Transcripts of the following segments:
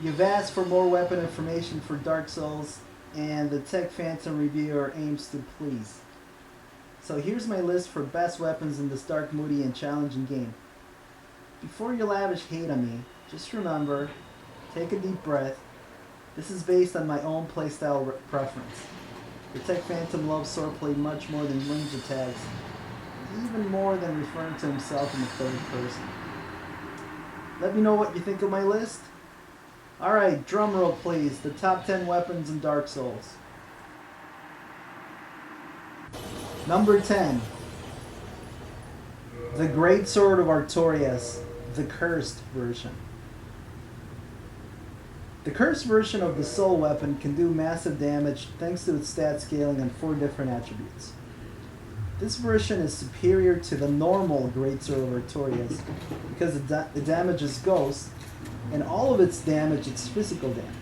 You've asked for more weapon information for Dark Souls, and the Tech Phantom reviewer aims to please. So here's my list for best weapons in this dark, moody, and challenging game. Before you lavish hate on me, just remember, take a deep breath. This is based on my own playstyle preference. The Tech Phantom loves swordplay much more than range attacks, even more than referring to himself in the third person. Let me know what you think of my list. Alright, drum roll please, the top 10 weapons in Dark Souls. Number 10. The Greatsword of Artorias, the cursed version. The cursed version of the soul weapon can do massive damage thanks to its stat scaling on 4 different attributes. This version is superior to the normal Greatsword of Artorias because it damages ghosts, and all of its damage is physical damage.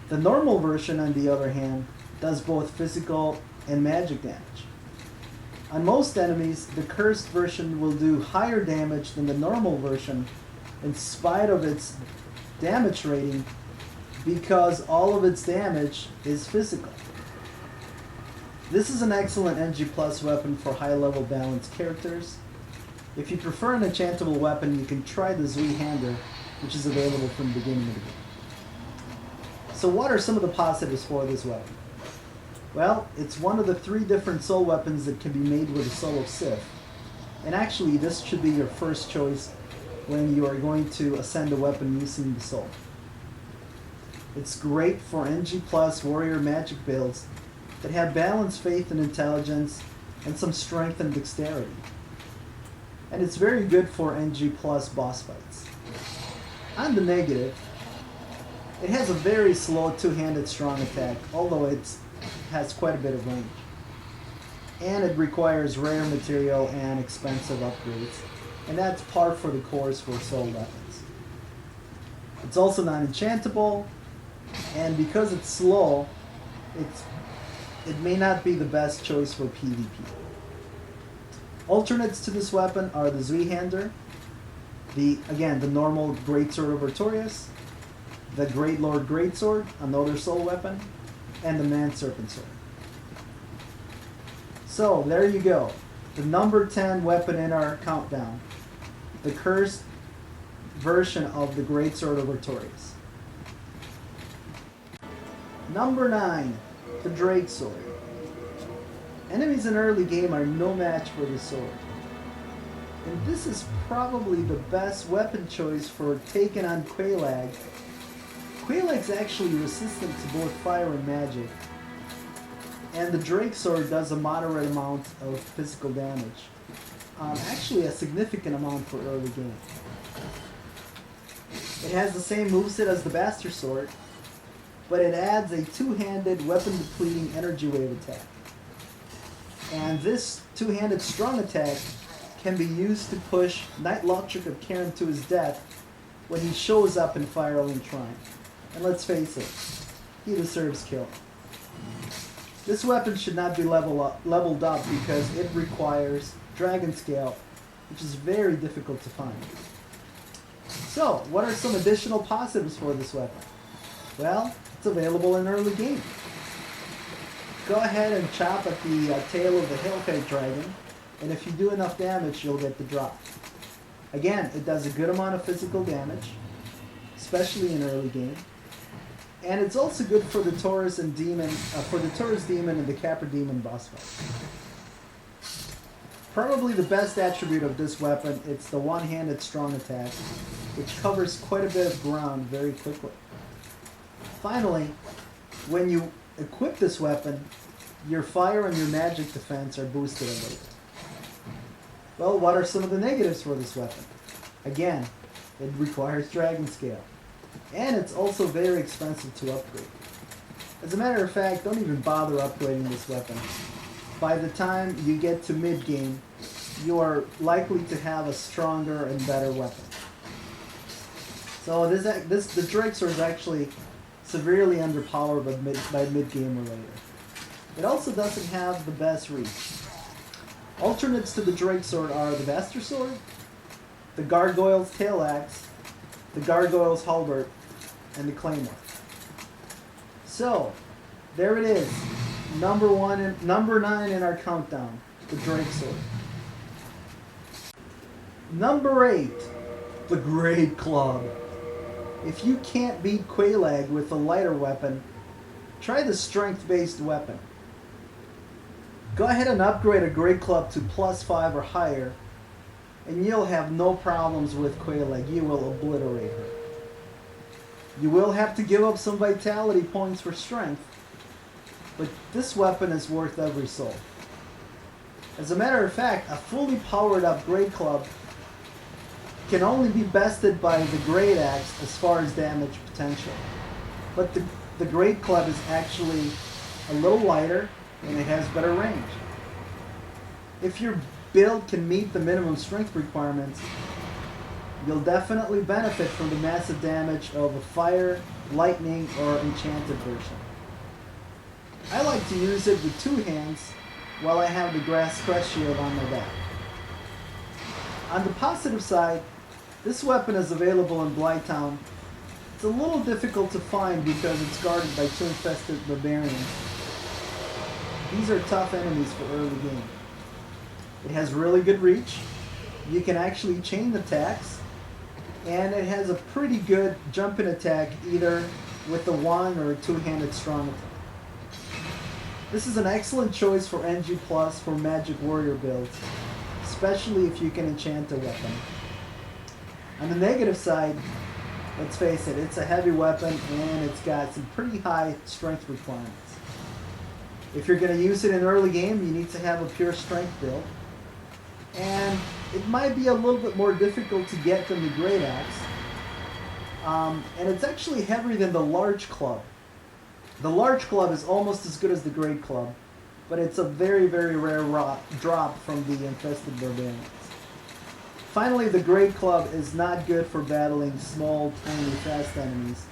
The normal version, on the other hand, does both physical and magic damage. On most enemies, the cursed version will do higher damage than the normal version in spite of its damage rating because all of its damage is physical. This is an excellent NG Plus weapon for high-level balanced characters. If you prefer an enchantable weapon, you can try the Zweihander, which is available from the beginning of the game. So what are some of the positives for this weapon? Well, it's one of the 3 different soul weapons that can be made with a soul of Sith. And actually, this should be your first choice when you are going to ascend a weapon using the soul. It's great for NG Plus warrior magic builds that have balanced faith and intelligence and some strength and dexterity. And it's very good for NG Plus boss fights. On the negative, it has a very slow 2-handed strong attack, although it has quite a bit of range. And it requires rare material and expensive upgrades, and that's par for the course for soul weapons. It's also non-enchantable, and because it's slow, it may not be the best choice for PvP. Alternates to this weapon are the Zweihander, the normal Greatsword of Artorias, the Great Lord Greatsword, another soul weapon, and the Man Serpent Sword. So, there you go. The number 10 weapon in our countdown. The cursed version of the Greatsword of Artorias. Number 9. The Drake Sword. Enemies in early game are no match for the sword. And this is probably the best weapon choice for taking on Quelaag. Quelaag's actually resistant to both fire and magic, and the Drake Sword does a moderate amount of physical damage. Actually a significant amount for early game. It has the same moveset as the Bastard Sword, but it adds a 2-handed weapon depleting energy wave attack. And this 2-handed strong attack can be used to push Knight Lothric of Cairn to his death when he shows up in Firelink Shrine. And let's face it, he deserves kill. This weapon should not be leveled up because it requires Dragon Scale, which is very difficult to find. So, what are some additional positives for this weapon? Well, it's available in early game. Go ahead and chop at the tail of the Hellkite Dragon, and if you do enough damage, you'll get the drop. Again, it does a good amount of physical damage, especially in early game. And it's also good for the Taurus Demon and the Capra Demon boss fight. Probably the best attribute of this weapon, it's the one-handed strong attack, which covers quite a bit of ground very quickly. Finally, when you equip this weapon, your fire and your magic defense are boosted a little. Well, what are some of the negatives for this weapon? Again, it requires Dragon Scale. And it's also very expensive to upgrade. As a matter of fact, don't even bother upgrading this weapon. By the time you get to mid-game, you are likely to have a stronger and better weapon. So the Drake Sword is actually severely underpowered by mid-game or later. It also doesn't have the best reach. Alternates to the Drake Sword are the Bastard Sword, the Gargoyle's Tail Axe, the Gargoyle's Halberd, and the Claymore. So, there it is. Number 9 in our countdown, the Greatsword. Number 8, the Great Club. If you can't beat Quelaag with a lighter weapon, try the strength-based weapon. Go ahead and upgrade a Great Club to +5 or higher, and you'll have no problems with Quelaag. You will obliterate her. You will have to give up some vitality points for strength, but this weapon is worth every soul. As a matter of fact, a fully powered up Great Club can only be bested by the Great Axe as far as damage potential. But the Great Club is actually a little lighter and it has better range. If your build can meet the minimum strength requirements, you'll definitely benefit from the massive damage of a fire, lightning, or enchanted version. I like to use it with 2 hands while I have the grass crest shield on my back. On the positive side, this weapon is available in Blighttown. It's a little difficult to find because it's guarded by 2 infested barbarians. These are tough enemies for early game. It has really good reach. You can actually chain attacks, and it has a pretty good jumping attack either with a 1 or a 2-handed strong attack. This is an excellent choice for NG Plus for Magic Warrior builds, especially if you can enchant a weapon. On the negative side, let's face it, it's a heavy weapon and it's got some pretty high strength requirements. If you're going to use it in early game, you need to have a pure strength build. And it might be a little bit more difficult to get than the Great Axe. And it's actually heavier than the Large Club. The Large Club is almost as good as the Great Club, but it's a very, very rare drop from the infested barbarians. Finally, the Great Club is not good for battling small, tiny, fast enemies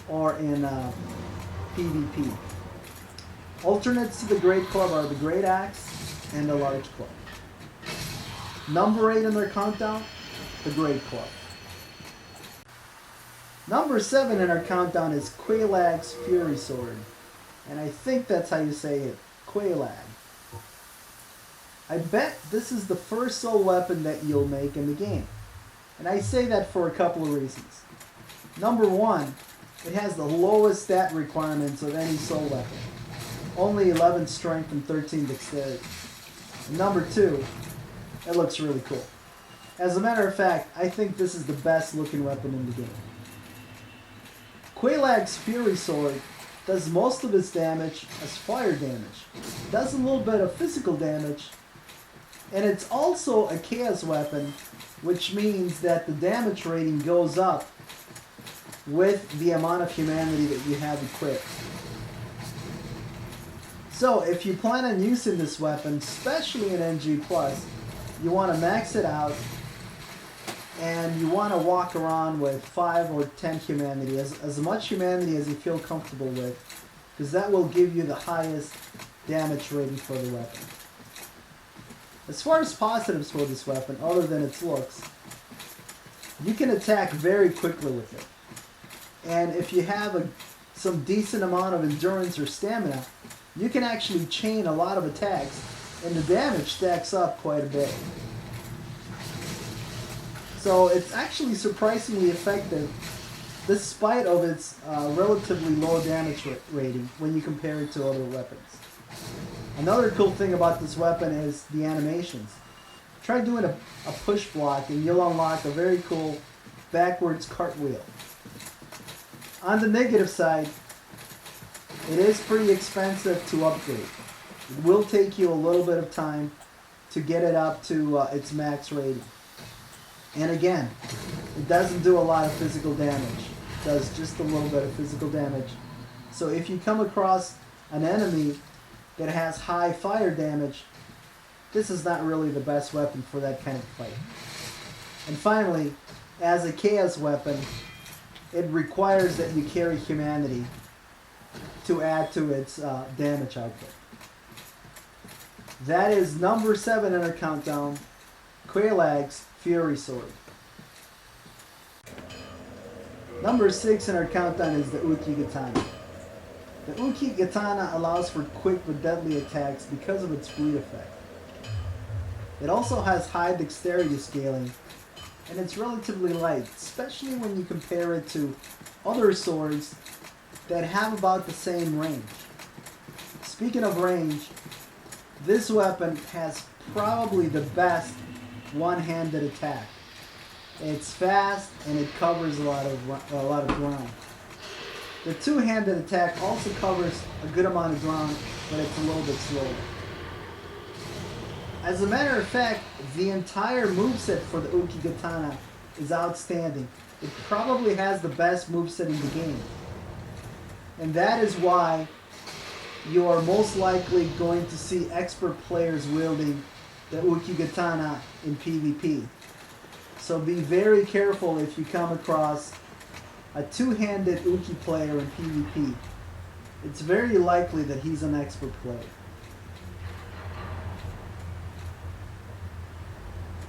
or in PvP. Alternates to the Great Club are the Great Axe and the Large Club. Number 8 in their countdown, the Great Club. Number 7 in our countdown is Quelaag's Fury Sword. And I think that's how you say it, Quelaag. I bet this is the first soul weapon that you'll make in the game. And I say that for a couple of reasons. Number 1, it has the lowest stat requirements of any soul weapon. Only 11 strength and 13 dexterity. And number 2, it looks really cool. As a matter of fact, I think this is the best looking weapon in the game. Quelaag's Fury Sword does most of its damage as fire damage. It does a little bit of physical damage, and it's also a chaos weapon, which means that the damage rating goes up with the amount of humanity that you have equipped. So if you plan on using this weapon, especially in NG+, you want to max it out, and you want to walk around with 5 or 10 humanity, as much humanity as you feel comfortable with, because that will give you the highest damage rating for the weapon. As far as positives for this weapon, other than its looks, you can attack very quickly with it. And if you have some decent amount of endurance or stamina, you can actually chain a lot of attacks, and the damage stacks up quite a bit. So it's actually surprisingly effective, despite of its relatively low damage rating when you compare it to other weapons. Another cool thing about this weapon is the animations. Try doing a push block and you'll unlock a very cool backwards cartwheel. On the negative side, it is pretty expensive to upgrade. It will take you a little bit of time to get it up to its max rating. And again, it doesn't do a lot of physical damage. It does just a little bit of physical damage. So if you come across an enemy that has high fire damage, this is not really the best weapon for that kind of fight. And finally, as a chaos weapon, it requires that you carry humanity to add to its damage output. That is number 7 in our countdown, Quelaag's Fury Sword. Number 6 in our countdown is the Uchigatana. The Uchigatana allows for quick but deadly attacks because of its bleed effect. It also has high dexterity scaling, and it's relatively light, especially when you compare it to other swords that have about the same range. Speaking of range, this weapon has probably the best one-handed attack. It's fast and it covers a lot of ground. The two-handed attack also covers a good amount of ground, but it's a little bit slower. As a matter of fact, the entire moveset for the Uchigatana is outstanding. It probably has the best moveset in the game. And that is why you are most likely going to see expert players wielding the Uchigatana in PvP. So be very careful if you come across a two-handed Uchi player in PvP. It's very likely that he's an expert player.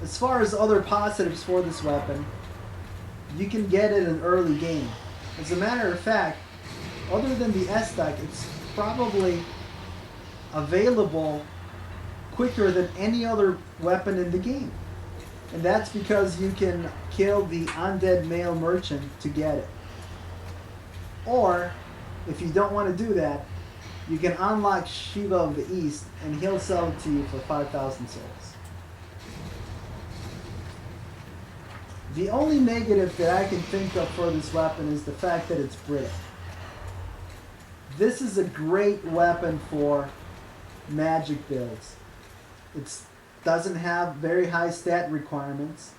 As far as other positives for this weapon, you can get it in early game. As a matter of fact, other than the Estoc, it's probably available quicker than any other weapon in the game. And that's because you can kill the undead male merchant to get it. Or, if you don't want to do that, you can unlock Shiva of the East and he'll sell it to you for 5,000 souls. The only negative that I can think of for this weapon is the fact that it's brittle. This is a great weapon for magic builds. It doesn't have very high stat requirements,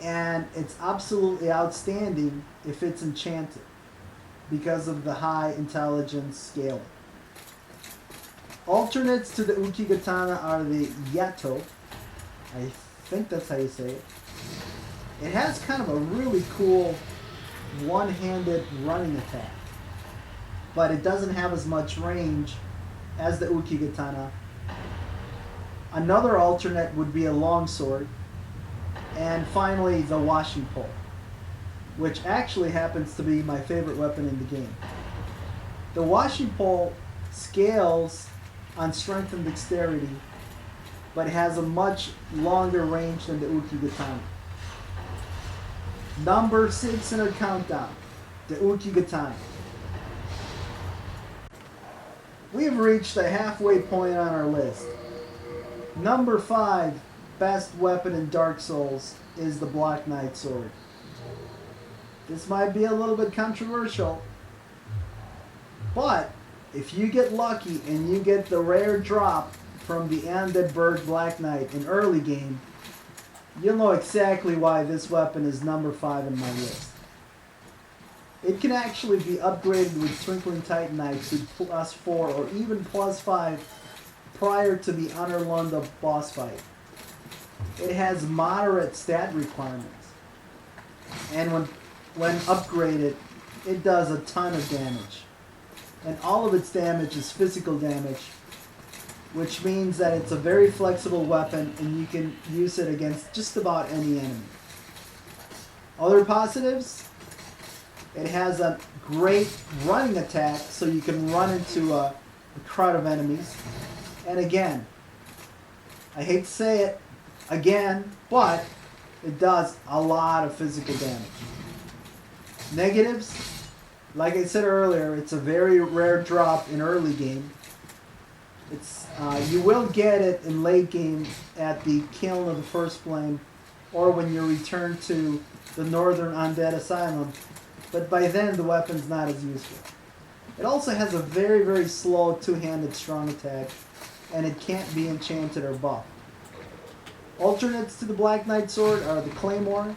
and it's absolutely outstanding if it's enchanted because of the high intelligence scaling. Alternates to the Uchigatana are the Yato. I think that's how you say it. It has kind of a really cool one-handed running attack, but it doesn't have as much range as the Uchigatana. Another alternate would be a longsword, and finally the washing pole, which actually happens to be my favorite weapon in the game. The washing pole scales on strength and dexterity, but has a much longer range than the Uchigatana. Number 6 in our countdown, the Uchigatana. We have reached the halfway point on our list. Number 5 best weapon in Dark Souls is the Black Knight Sword. This might be a little bit controversial, but if you get lucky and you get the rare drop from the Undead Bird Black Knight in early game, you'll know exactly why this weapon is number 5 in my list. It can actually be upgraded with Twinkling Titanite to +4 or even +5 prior to the Anorlunda boss fight. It has moderate stat requirements, and when upgraded, it does a ton of damage. And all of its damage is physical damage, which means that it's a very flexible weapon and you can use it against just about any enemy. Other positives? It has a great running attack, so you can run into a crowd of enemies. And again, I hate to say it again, but it does a lot of physical damage. Negatives? Like I said earlier, it's a very rare drop in early game. You will get it in late game at the Kiln of the First Flame, or when you return to the Northern Undead Asylum, but by then the weapon's not as useful. It also has a very, very slow two-handed strong attack, and it can't be enchanted or buffed. Alternates to the Black Knight Sword are the Claymore,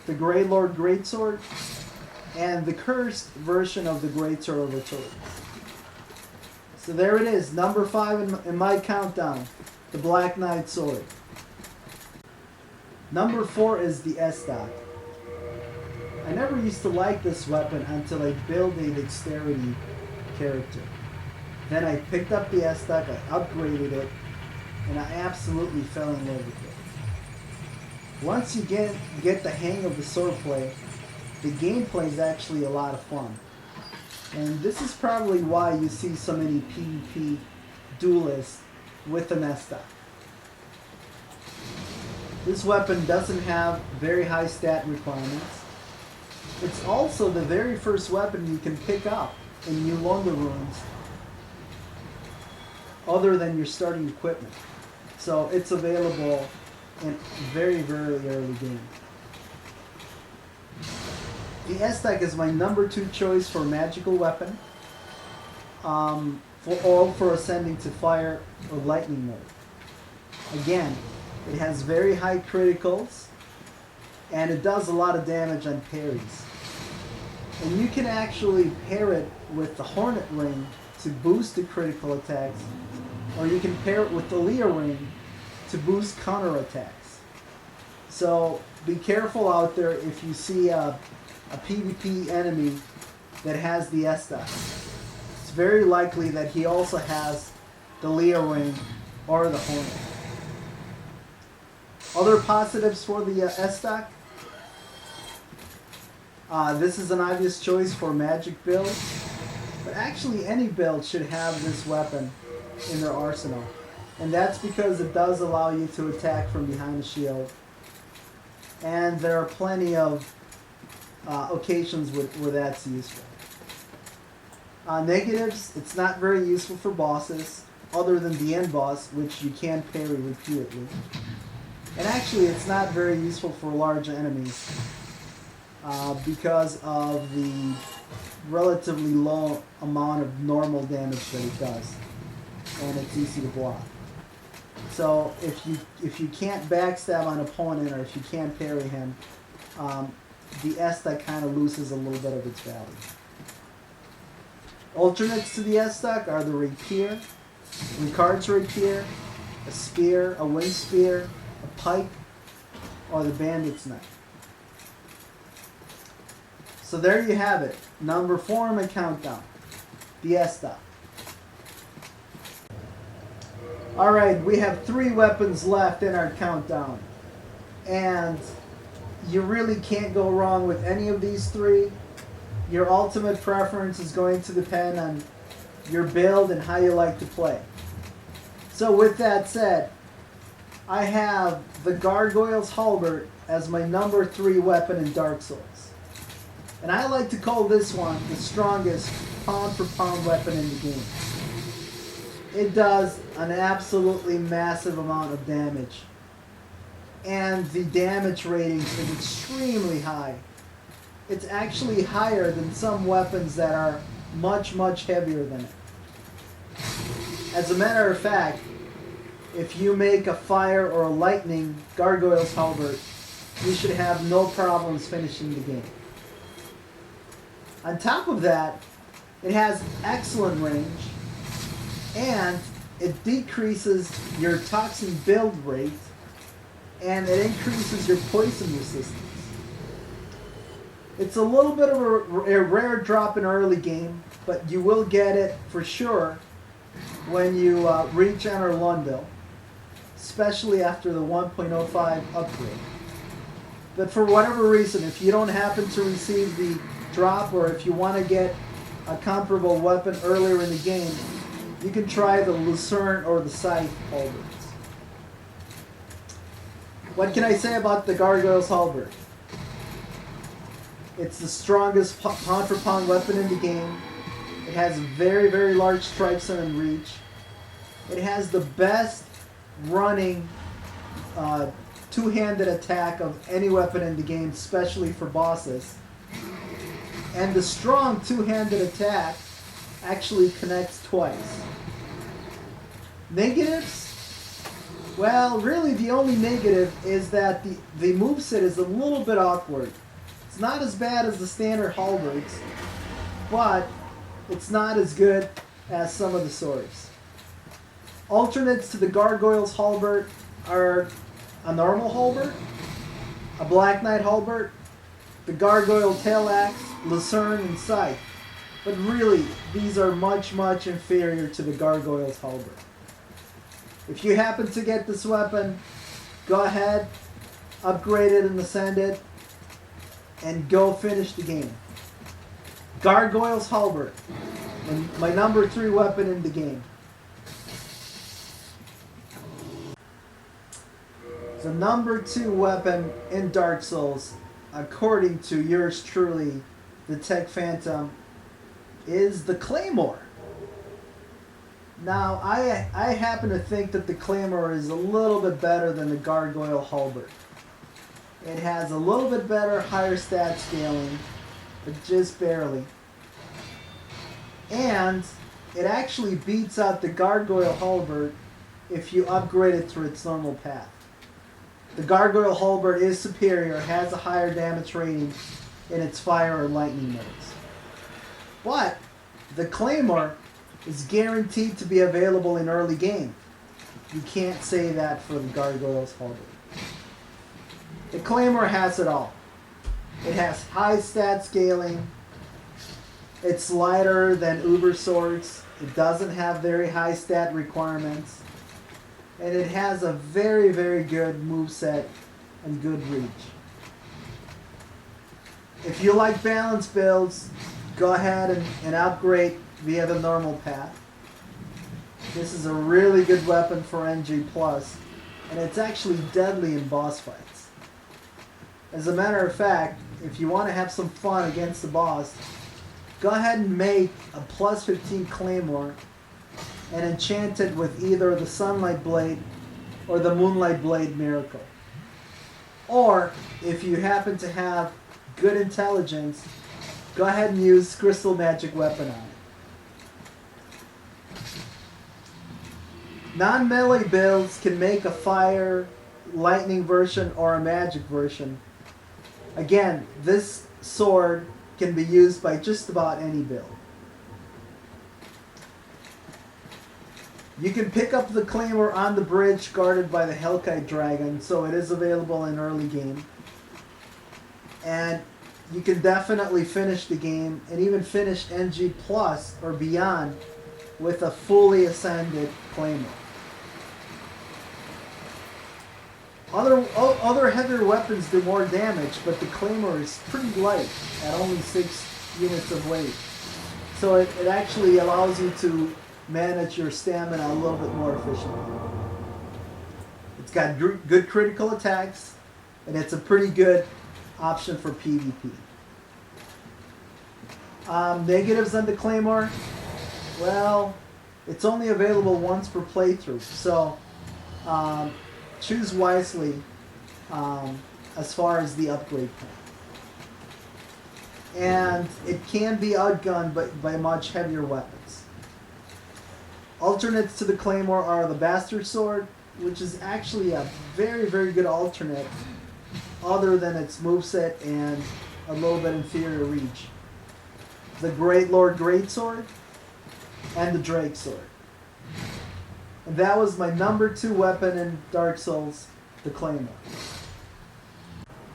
the Grey Lord Greatsword, and the cursed version of the Greatsword of Artorias. So there it is, number 5 in my countdown, the Black Knight Sword. Number 4 is the Estoc. I never used to like this weapon until I built a dexterity character. Then I picked up the Estoc, I upgraded it, and I absolutely fell in love with it. Once you get the hang of the swordplay, the gameplay is actually a lot of fun. And this is probably why you see so many PvP duelists with an Estoc. This weapon doesn't have very high stat requirements. It's also the very first weapon you can pick up in New Longer Runes other than your starting equipment. So it's available in very, very early game. The Estoc is my number 2 choice for magical weapon, for ascending to fire or lightning mode. Again, it has very high criticals, and it does a lot of damage on parries. And you can actually pair it with the Hornet Ring to boost the critical attacks, or you can pair it with the Leer Ring to boost counter attacks. So be careful out there if you see a PvP enemy that has the Estoc. It's very likely that he also has the Leer Ring or the Hornet. Other positives for the Estoc. This is an obvious choice for magic builds, but actually any build should have this weapon in their arsenal. And that's because it does allow you to attack from behind the shield. And there are plenty of occasions where that's useful. Negatives, it's not very useful for bosses, other than the end boss, which you can parry repeatedly. And actually, it's not very useful for large enemies because of the relatively low amount of normal damage that it does, and it's easy to block. So if you can't backstab an opponent, or if you can't parry him, the Estoc kind of loses a little bit of its value. Alternates to the Estoc are the Rapier, Ricard's Rapier, a Spear, a Wing Spear, a Pike, or the Bandit's Knife. So there you have it. Number 4 in my countdown, the Estoc. Alright, we have 3 weapons left in our countdown. And you really can't go wrong with any of these 3. Your ultimate preference is going to depend on your build and how you like to play. So with that said, I have the Gargoyle's Halberd as my number 3 weapon in Dark Souls. And I like to call this one the strongest pound-for-pound weapon in the game. It does an absolutely massive amount of damage. And the damage rating is extremely high. It's actually higher than some weapons that are much, much heavier than it. As a matter of fact, if you make a fire or a lightning Gargoyle's Halberd, you should have no problems finishing the game. On top of that, it has excellent range, and it decreases your toxin build rate, and it increases your poison resistance. It's a little bit of a rare drop in early game, but you will get it for sure when you reach Enter Lundil, especially after the 1.05 upgrade. But for whatever reason, if you don't happen to receive the drop, or if you want to get a comparable weapon earlier in the game, you can try the Lucerne or the Scythe halberds. What can I say about the Gargoyle's Halberd? It's the strongest pound-for-pound weapon in the game. It has very, very large strike zone and reach. It has the best running two-handed attack of any weapon in the game, especially for bosses. And the strong two-handed attack actually connects twice. Negatives? Well, really the only negative is that the moveset is a little bit awkward. It's not as bad as the standard halberds, but it's not as good as some of the swords. Alternates to the Gargoyle's Halberd are a normal halberd, a Black Knight halberd, the Gargoyle tail axe, Lucerne, and Scythe. But really, these are much, much inferior to the Gargoyle's Halberd. If you happen to get this weapon, go ahead, upgrade it and ascend it. and go finish the game. Gargoyle's Halberd, and my number 3 weapon in the game. The number 2 weapon in Dark Souls, according to yours truly, the Tech Phantom, is the Claymore. Now, I happen to think that the Claymore is a little bit better than the Gargoyle Halberd. It has a little bit better, higher stat scaling, but just barely. And it actually beats out the Gargoyle Halberd if you upgrade it through its normal path. The Gargoyle Halberd is superior, has a higher damage rating in its fire or lightning modes. But the Claymore is guaranteed to be available in early game. You can't say that for the Gargoyle's Halberd. The Claymore has it all. It has high stat scaling. It's lighter than Uber Swords. It doesn't have very high stat requirements. And it has a very, very good moveset and good reach. If you like balanced builds, go ahead and upgrade via the normal path. This is a really good weapon for NG+, and it's actually deadly in boss fights. As a matter of fact, if you want to have some fun against the boss, go ahead and make a plus 15 Claymore and enchant it with either the Sunlight Blade or the Moonlight Blade Miracle. Or, if you happen to have good intelligence, go ahead and use Crystal Magic Weapon on it. Non-melee builds can make a fire, lightning version, or a magic version. Again, this sword can be used by just about any build. You can pick up the Claymore on the bridge guarded by the Hellkite Dragon, so it is available in early game. And you can definitely finish the game, and even finish NG Plus or beyond, with a fully ascended Claymore. Other heavier weapons do more damage, but the Claymore is pretty light at only 6 units of weight. So it actually allows you to manage your stamina a little bit more efficiently. It's got good critical attacks, and it's a pretty good option for PvP. Negatives on the Claymore? Well, it's only available once per playthrough, so choose wisely as far as the upgrade plan. And it can be outgunned by much heavier weapons. Alternates to the Claymore are the Bastard Sword, which is actually a very, very good alternate other than its moveset and a little bit inferior reach. The Great Lord Greatsword and the Drake Sword. And that was my number 2 weapon in Dark Souls, the Claymore.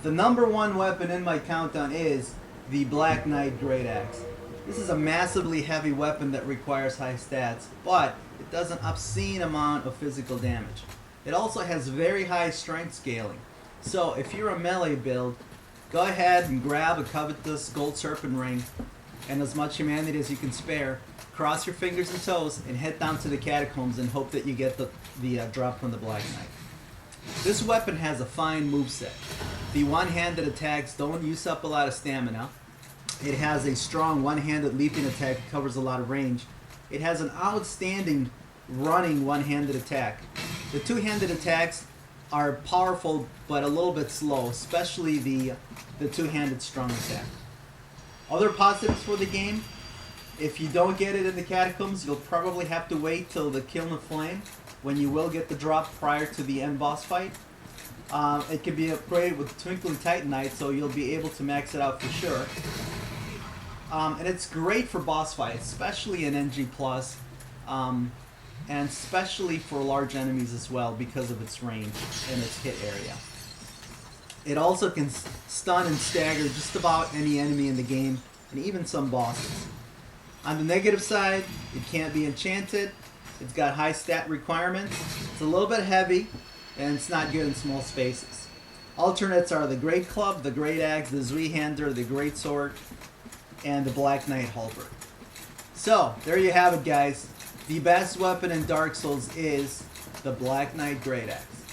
The number 1 weapon in my countdown is the Black Knight Great Axe. This is a massively heavy weapon that requires high stats, but it does an obscene amount of physical damage. It also has very high strength scaling. So if you're a melee build, go ahead and grab a covetous gold serpent ring and as much humanity as you can spare. Cross your fingers and toes and head down to the catacombs and hope that you get the drop from the Black Knight. This weapon has a fine moveset. The one-handed attacks don't use up a lot of stamina. It has a strong one-handed leaping attack that covers a lot of range. It has an outstanding running one-handed attack. The two-handed attacks are powerful but a little bit slow, especially the two-handed strong attack. Other positives for the game: if you don't get it in the catacombs, you'll probably have to wait till the Kiln of Flame, when you will get the drop prior to the end boss fight. It can be upgraded with Twinkling Titanite, so you'll be able to max it out for sure. And it's great for boss fights, especially in NG+, and especially for large enemies as well because of its range and its hit area. It also can stun and stagger just about any enemy in the game, and even some bosses. On the negative side, it can't be enchanted. It's got high stat requirements. It's a little bit heavy, and it's not good in small spaces. Alternates are the Great Club, the Great Axe, the Zweihander, the Greatsword, and the Black Knight Halberd. So, there you have it, guys. The best weapon in Dark Souls is the Black Knight Great Axe.